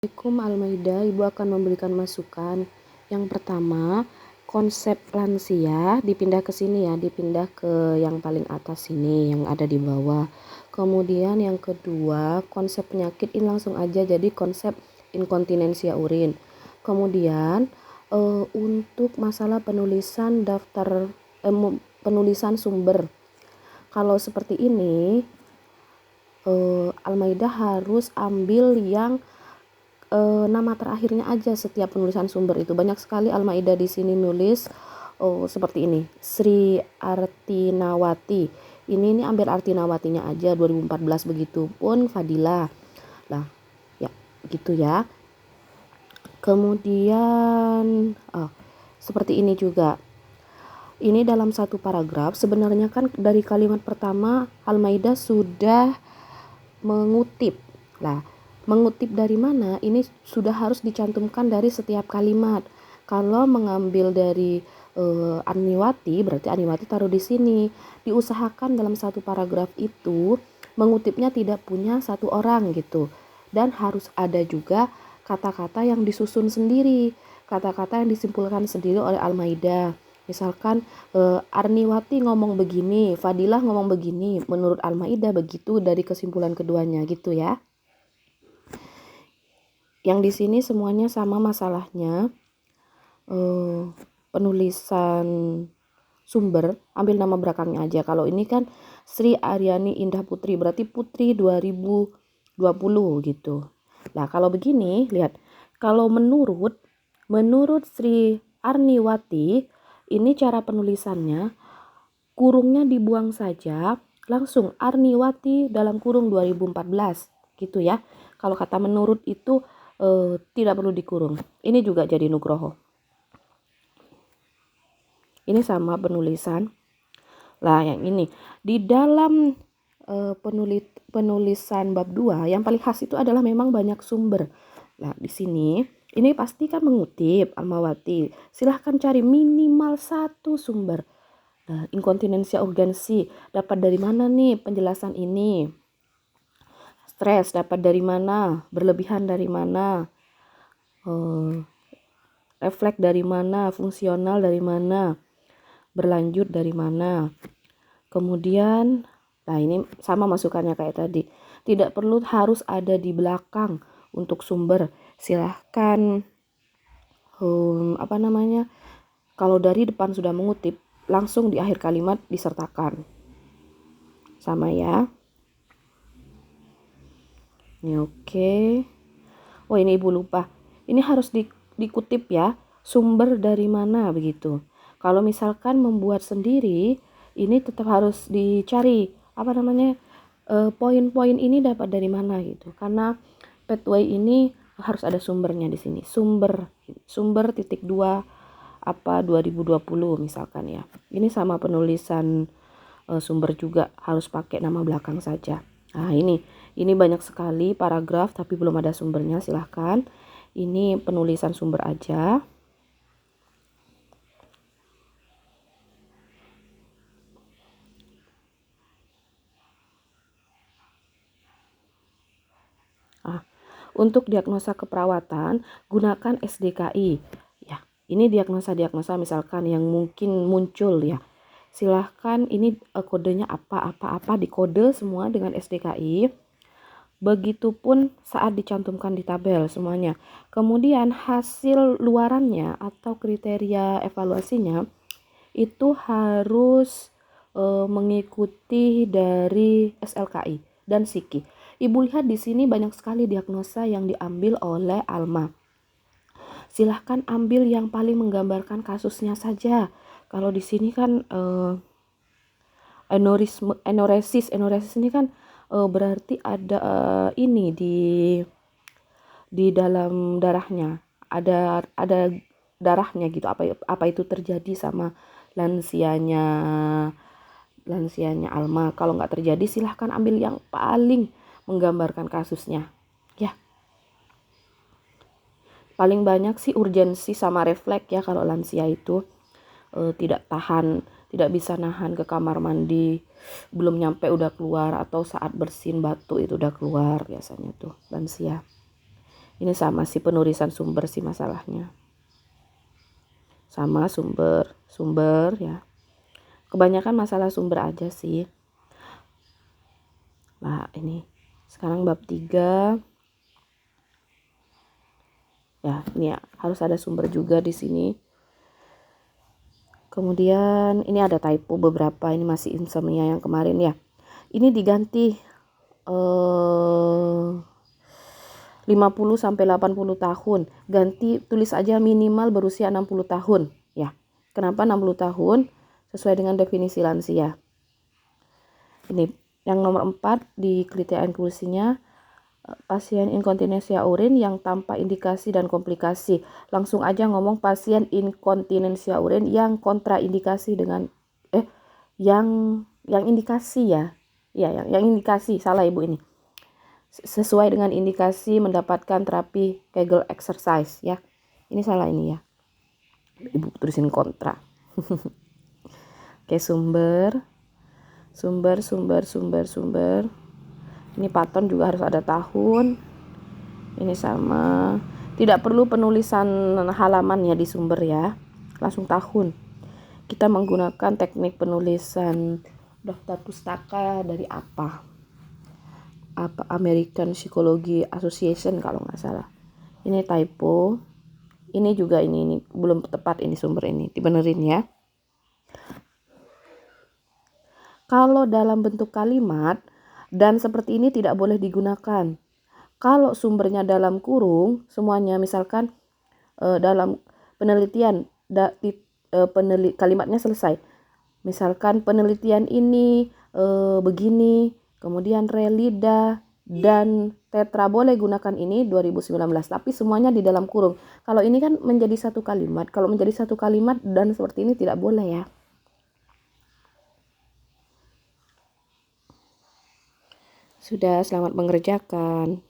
Assalamualaikum Almaida, Ibu akan memberikan masukan. Yang pertama, konsep lansia dipindah ke sini ya, dipindah ke yang paling atas sini, yang ada di bawah. Kemudian yang kedua, konsep penyakit ini langsung aja jadi konsep inkontinensia urin. Kemudian untuk masalah penulisan penulisan sumber. Kalau seperti ini, Almaida harus ambil yang nama terakhirnya aja setiap penulisan sumber itu. Banyak sekali Almaida di sini nulis seperti ini, Sri Artinawati. Ini ambil Artinawatinya aja 2014, begitupun Fadila. Lah, ya gitu ya. Kemudian seperti ini juga. Ini dalam satu paragraf, sebenarnya kan dari kalimat pertama Almaida sudah mengutip. Lah, mengutip dari mana? Ini sudah harus dicantumkan dari setiap kalimat. Kalau mengambil dari Aniwati, berarti Aniwati taruh di sini. Diusahakan dalam satu paragraf itu mengutipnya tidak punya satu orang gitu. Dan harus ada juga kata-kata yang disusun sendiri, kata-kata yang disimpulkan sendiri oleh Almaida. Misalkan Arniwati ngomong begini, Fadilah ngomong begini, menurut Almaida begitu dari kesimpulan keduanya gitu ya. Yang di sini semuanya sama masalahnya. Penulisan sumber, ambil nama belakangnya aja. Kalau ini kan Sri Aryani Indah Putri, berarti Putri 2020 gitu. Nah, kalau begini, lihat. Kalau menurut Sri Arniwati, ini cara penulisannya, kurungnya dibuang saja, langsung Arniwati dalam kurung 2014 gitu ya. Kalau kata menurut itu tidak perlu dikurung. Ini juga jadi Nugroho. Ini sama penulisan. Lah yang ini di dalam penulisan bab 2 yang paling khas itu adalah memang banyak sumber. Nah, di sini ini pasti kan mengutip Almawati. Silahkan cari minimal satu sumber. Nah, inkontinensia urgensi dapat dari mana nih penjelasan ini? Stres dapat dari mana? Berlebihan dari mana? Refleks dari mana? Fungsional dari mana? Berlanjut dari mana? Kemudian, nah ini sama masukannya kayak tadi. Tidak perlu harus ada di belakang untuk sumber. Silahkan kalau dari depan sudah mengutip, langsung di akhir kalimat disertakan. Sama ya. Ini oke. Oh, ini Ibu lupa. Ini harus dikutip ya. Sumber dari mana begitu. Kalau misalkan membuat sendiri, ini tetap harus dicari poin-poin ini dapat dari mana gitu. Karena pathway ini harus ada sumbernya di sini. Sumber titik 2 2020 misalkan ya. Ini sama penulisan sumber juga harus pakai nama belakang saja. Nah, ini banyak sekali paragraf tapi belum ada sumbernya, silahkan. Ini penulisan sumber aja. Untuk diagnosa keperawatan, gunakan SDKI. Ya, ini diagnosa misalkan yang mungkin muncul ya. Silahkan ini kodenya apa dikode semua dengan SDKI. Begitupun saat dicantumkan di tabel semuanya. Kemudian hasil luarannya atau kriteria evaluasinya itu harus mengikuti dari SLKI dan SIKI. Ibu lihat di sini banyak sekali diagnosa yang diambil oleh Alma. Silahkan ambil yang paling menggambarkan kasusnya saja. Kalau di sini kan enoresis ini kan berarti ada ini di dalam darahnya. Ada darahnya gitu. Apa itu terjadi sama lansianya Alma. Kalau nggak terjadi silahkan ambil yang paling menggambarkan kasusnya ya. Paling banyak sih urgensi sama refleks ya kalau lansia itu tidak bisa nahan ke kamar mandi, belum nyampe udah keluar, atau saat bersin batuk itu udah keluar biasanya tuh lansia. Ini sama sih penulisan sumber sih masalahnya. Sama sumber ya. Kebanyakan masalah sumber aja sih. Nah, ini sekarang bab 3. Ya, ini ya, harus ada sumber juga di sini. Kemudian ini ada typo beberapa, ini masih insomnia yang kemarin ya. Ini diganti 50 sampai 80 tahun. Ganti tulis aja minimal berusia 60 tahun ya. Kenapa 60 tahun? Sesuai dengan definisi lansia. Ini yang nomor 4 di kriteria inklusinya, pasien inkontinensia urin yang tanpa indikasi dan komplikasi. Langsung aja ngomong pasien inkontinensia urin yang kontraindikasi dengan yang indikasi ya. Ya, yang indikasi, salah Ibu ini. Sesuai dengan indikasi mendapatkan terapi Kegel exercise ya. Ini salah ini ya. Ibu tulisin kontra. Oke, sumber. Ini pattern juga harus ada tahun. Ini sama. Tidak perlu penulisan halaman ya di sumber ya. Langsung tahun. Kita menggunakan teknik penulisan daftar pustaka dari apa American Psychology Association kalau nggak salah. Ini typo. Ini juga ini belum tepat ini sumber ini. Dibenerin ya. Kalau dalam bentuk kalimat dan seperti ini tidak boleh digunakan. Kalau sumbernya dalam kurung, semuanya misalkan dalam penelitian kalimatnya selesai. Misalkan penelitian ini begini, kemudian relida dan tetra boleh gunakan ini 2019, tapi semuanya di dalam kurung. Kalau ini kan menjadi satu kalimat. Kalau menjadi satu kalimat dan seperti ini tidak boleh ya. Sudah, selamat mengerjakan.